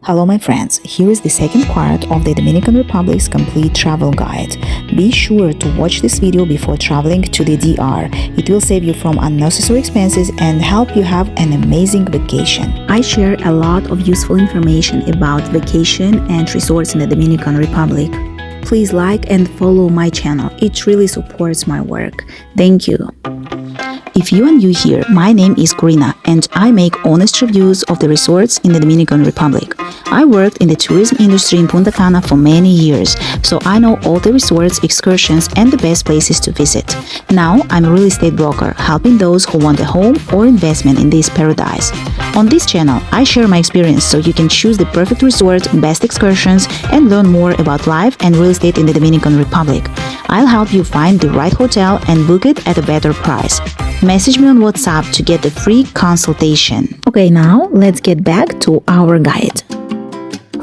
Hello my friends, here is the second part of the Dominican Republic's complete travel guide. Be sure to watch this video before traveling to the DR. It will save you from unnecessary expenses and help you have an amazing vacation. I share a lot of useful information about vacation and resorts in the Dominican Republic. Please like and follow my channel, it really supports my work. Thank you. If you are new here, my name is Karina and I make honest reviews of the resorts in the Dominican Republic. I worked in the tourism industry in Punta Cana for many years, so I know all the resorts, excursions, and the best places to visit. Now, I'm a real estate broker, helping those who want a home or investment in this paradise. On this channel, I share my experience so you can choose the perfect resort, best excursions, and learn more about life and real estate in the Dominican Republic. I'll help you find the right hotel and book it at a better price. Message me on WhatsApp to get a free consultation. Okay, now let's get back to our guide.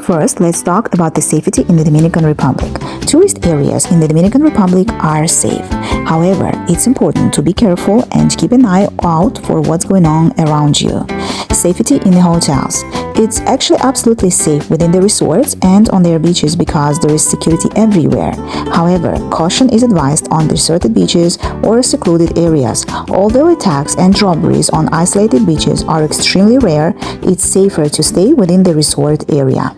First, let's talk about the safety in the Dominican Republic. Tourist areas in the Dominican Republic are safe. However, it's important to be careful and keep an eye out for what's going on around you. Safety in the hotels. It's actually absolutely safe within the resorts and on their beaches because there is security everywhere. However, caution is advised on deserted beaches or secluded areas. Although attacks and robberies on isolated beaches are extremely rare, it's safer to stay within the resort area.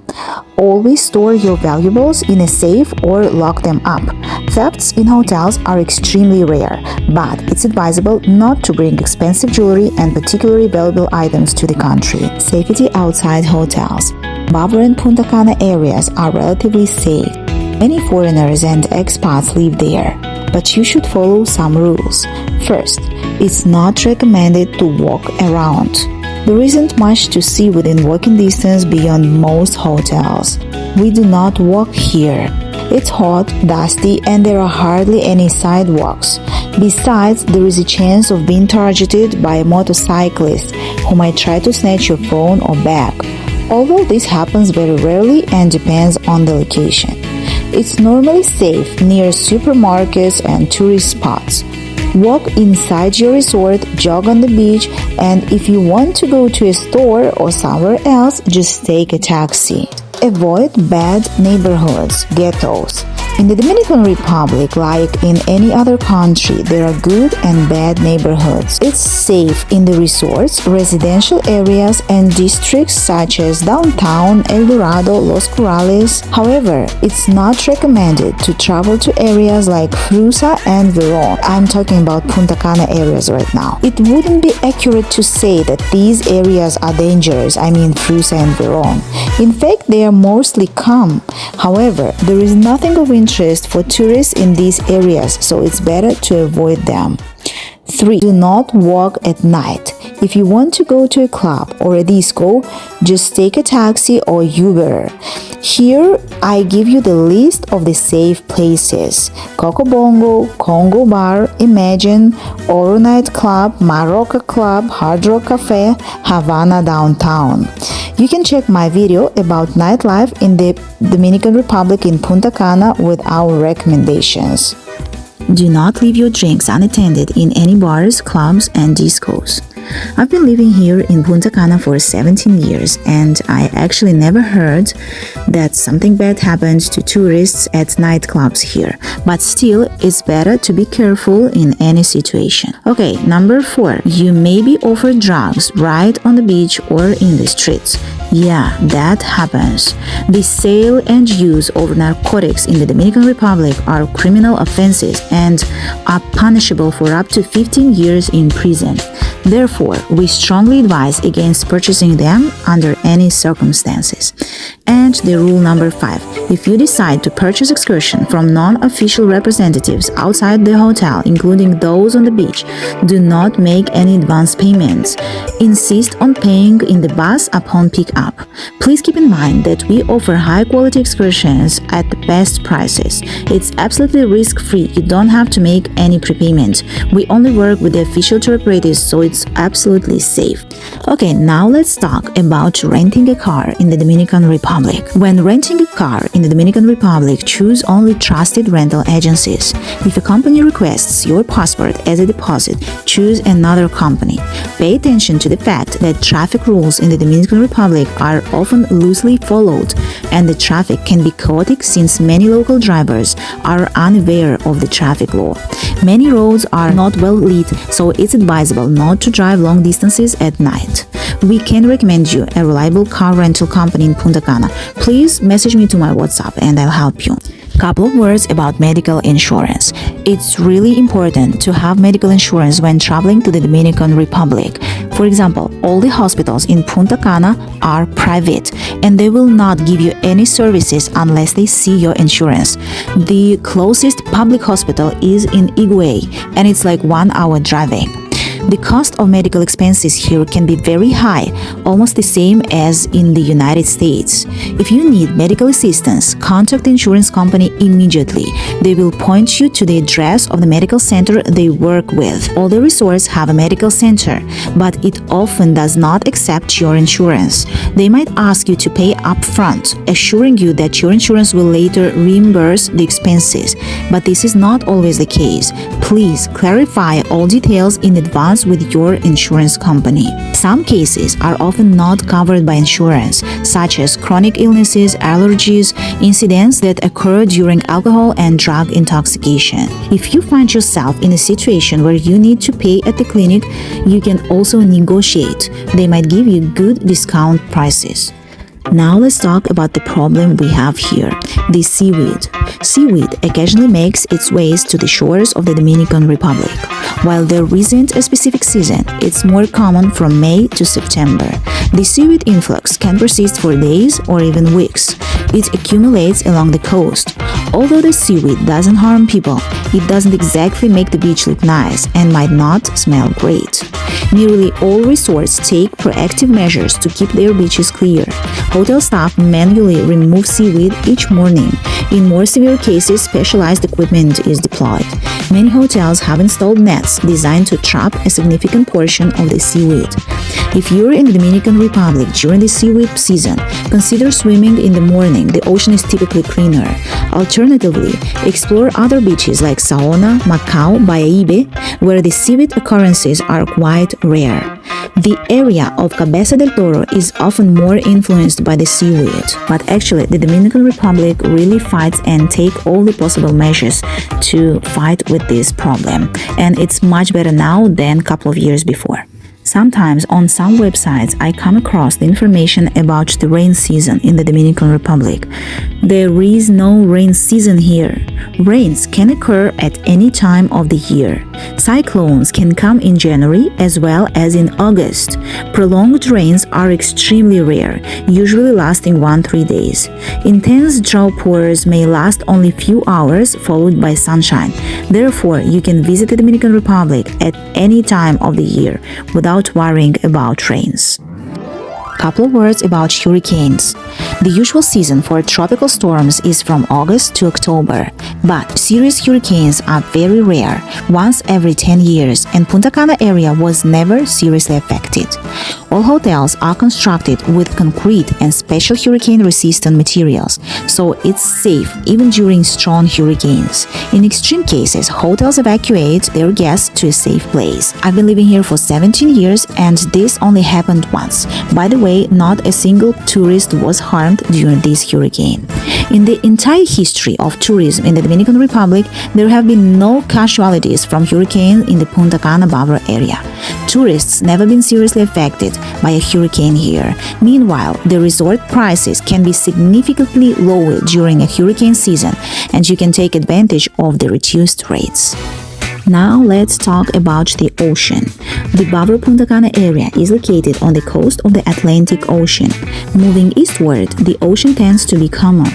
Always store your valuables in a safe or lock them up. Thefts in hotels are extremely rare, but it's advisable not to bring expensive jewelry and particularly valuable items to the country. Safety outside hotels. Bavaro and Punta Cana areas are relatively safe. Many foreigners and expats live there, but you should follow some rules. First, it's not recommended to walk around. There isn't much to see within walking distance beyond most hotels. We do not walk here. It's hot, dusty, and there are hardly any sidewalks. Besides, there is a chance of being targeted by a motorcyclist who might try to snatch your phone or bag. Although this happens very rarely and depends on the location. It's normally safe near supermarkets and tourist spots. Walk inside your resort, jog on the beach, and if you want to go to a store or somewhere else, just take a taxi. Avoid bad neighborhoods, ghettos. In the Dominican Republic, like in any other country, there are good and bad neighborhoods. It's safe in the resorts, residential areas, and districts such as downtown, El Dorado, Los Corrales. However, it's not recommended to travel to areas like Frusa and Verón. I'm talking about Punta Cana areas right now. It wouldn't be accurate to say that these areas are dangerous, Frusa and Verón. In fact, they are mostly calm. However, there is nothing of interest for tourists in these areas, so it's better to avoid them. 3. Do not walk at night. If you want to go to a club or a disco, just take a taxi or Uber. Here, I give you the list of the safe places: Coco Bongo, Congo Bar, Imagine, Oro Night Club, Marocco Club, Hard Rock Cafe, Havana Downtown. You can check my video about nightlife in the Dominican Republic in Punta Cana with our recommendations. Do not leave your drinks unattended in any bars, clubs, and discos. I've been living here in Punta Cana for 17 years and I actually never heard that something bad happened to tourists at nightclubs here. But still, it's better to be careful in any situation. Okay, number 4. You may be offered drugs right on the beach or in the streets. Yeah, that happens. The sale and use of narcotics in the Dominican Republic are criminal offenses and are punishable for up to 15 years in prison. Therefore, we strongly advise against purchasing them under any circumstances. And the rule number 5. If you decide to purchase excursion from non-official representatives outside the hotel, including those on the beach, do not make any advance payments. Insist on paying in the bus upon pick-up. Please keep in mind that we offer high-quality excursions at the best prices. It's absolutely risk-free. You don't have to make any prepayment. We only work with the official tour operators, so it's absolutely safe. Okay, now let's talk about renting a car in the Dominican Republic. When renting a car in the Dominican Republic, choose only trusted rental agencies. If a company requests your passport as a deposit, choose another company. Pay attention to the fact that traffic rules in the Dominican Republic are often loosely followed, and the traffic can be chaotic since many local drivers are unaware of the traffic law. Many roads are not well lit, so it's advisable not to drive long distances at night. We can recommend you a reliable car rental company in Punta Cana. Please message me to my WhatsApp and I'll help you. Couple of words about medical insurance. It's really important to have medical insurance when traveling to the Dominican Republic. For example, all the hospitals in Punta Cana are private and they will not give you any services unless they see your insurance. The closest public hospital is in Higüey and it's like 1 hour driving. The cost of medical expenses here can be very high, almost the same as in the United States. If you need medical assistance, contact the insurance company immediately. They will point you to the address of the medical center they work with. All the resorts have a medical center, but it often does not accept your insurance. They might ask you to pay upfront, assuring you that your insurance will later reimburse the expenses. But this is not always the case. Please clarify all details in advance with your insurance company. Some cases are often not covered by insurance, such as chronic illnesses, allergies, incidents that occur during alcohol and drug intoxication. If you find yourself in a situation where you need to pay at the clinic, you can also negotiate. They might give you good discount prices. Now let's talk about the problem we have here, the seaweed. Seaweed occasionally makes its ways to the shores of the Dominican Republic. While there isn't a specific season, it's more common from May to September. The seaweed influx can persist for days or even weeks. It accumulates along the coast. Although the seaweed doesn't harm people, it doesn't exactly make the beach look nice and might not smell great. Nearly all resorts take proactive measures to keep their beaches clear. Hotel staff manually remove seaweed each morning. In more severe cases, specialized equipment is deployed. Many hotels have installed nets designed to trap a significant portion of the seaweed. If you're in the Dominican Republic during the seaweed season, consider swimming in the morning. The ocean is typically cleaner. Alternatively, explore other beaches like Saona, Macau, Baiaíbe, where the seaweed occurrences are quite rare. The area of Cabeza del Toro is often more influenced by the seaweed, but actually the Dominican Republic really fights and take all the possible measures to fight with this problem, and it's much better now than a couple of years before. Sometimes on some websites I come across the information about the rain season in the Dominican Republic. There is no rain season here. Rains can occur at any time of the year. Cyclones can come in January as well as in August. Prolonged rains are extremely rare, usually lasting 1-3 days. Intense downpours may last only a few hours followed by sunshine. Therefore, you can visit the Dominican Republic at any time of the year without worrying about rains. Couple of words about hurricanes. The usual season for tropical storms is from August to October, but serious hurricanes are very rare, once every 10 years, and Punta Cana area was never seriously affected. All hotels are constructed with concrete and special hurricane-resistant materials, so it's safe even during strong hurricanes. In extreme cases, hotels evacuate their guests to a safe place. I've been living here for 17 years and this only happened once. By the way, not a single tourist was harmed during this hurricane. In the entire history of tourism in the Dominican Republic, there have been no casualties from hurricanes in the Punta Cana area. Tourists never been seriously affected by a hurricane here. Meanwhile, the resort prices can be significantly lower during a hurricane season, and you can take advantage of the reduced rates. Now let's talk about the ocean. The Bavaro Punta Cana area is located on the coast of the Atlantic Ocean. Moving eastward, the ocean tends to be calmer,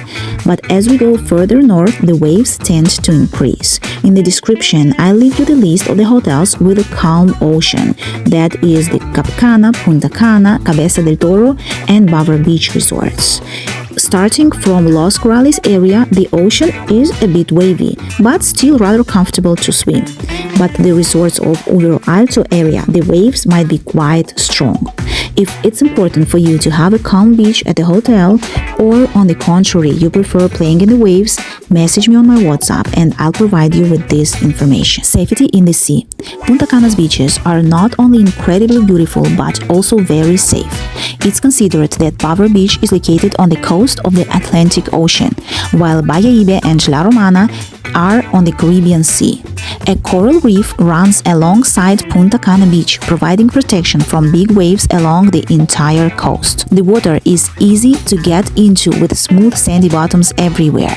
but as we go further north, the waves tend to increase. In the description, I leave you the list of the hotels with a calm ocean. That is the Cap Cana, Punta Cana, Cabeza del Toro, and Bavaro Beach resorts. Starting from Los Corrales area, the ocean is a bit wavy, but still rather comfortable to swim. But the resorts of Uvero Alto area, the waves might be quite strong. If it's important for you to have a calm beach at the hotel, or on the contrary, you prefer playing in the waves, message me on my WhatsApp and I'll provide you with this information. Safety in the sea. Punta Cana's beaches are not only incredibly beautiful but also very safe. It's considered that Power Beach is located on the coast of the Atlantic Ocean, while Bahia and La Romana are on the Caribbean Sea. A coral reef runs alongside Punta Cana Beach, providing protection from big waves along the entire coast. The water is easy to get into with smooth sandy bottoms everywhere.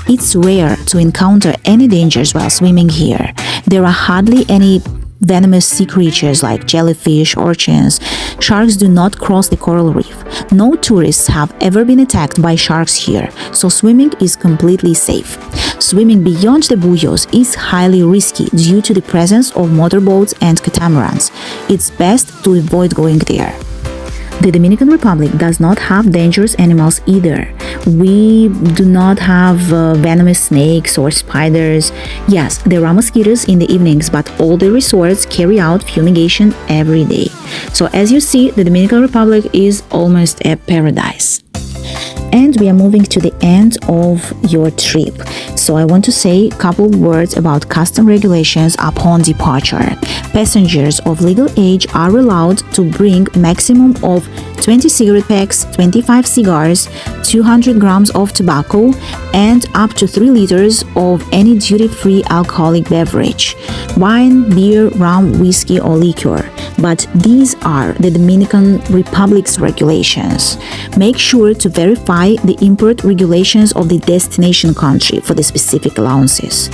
It's rare to encounter any dangers while swimming here. There are hardly any venomous sea creatures like jellyfish, urchins. Sharks do not cross the coral reef. No tourists have ever been attacked by sharks here, so swimming is completely safe. Swimming beyond the buyos is highly risky due to the presence of motorboats and catamarans. It's best to avoid going there. The Dominican Republic does not have dangerous animals either. We do not have venomous snakes or spiders. Yes, there are mosquitoes in the evenings, but all the resorts carry out fumigation every day. So as you see, the Dominican Republic is almost a paradise. And we are moving to the end of your trip. So I want to say a couple words about custom regulations upon departure. Passengers of legal age are allowed to bring maximum of 20 cigarette packs, 25 cigars, 200 grams of tobacco, and up to 3 liters of any duty-free alcoholic beverage, wine, beer, rum, whiskey, or liquor. But these are the Dominican Republic's regulations. Make sure to verify the import regulations of the destination country for the specific allowances.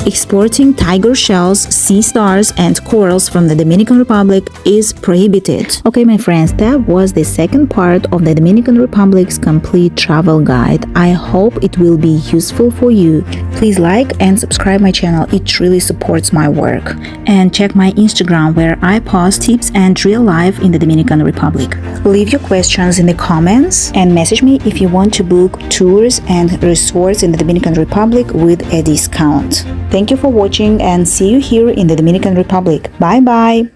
Exporting tiger shells, sea stars, and corals from the Dominican Republic is prohibited. Okay, my friends, that was the second part of the Dominican Republic's complete travel guide. I hope it will be useful for you. Please like and subscribe my channel. It really supports my work. And check my Instagram where I post tips and real life in the Dominican Republic. Leave your questions in the comments and message me if you want to book tours and resorts in the Dominican Republic with a discount. Thank you for watching and see you here in the Dominican Republic. Bye bye!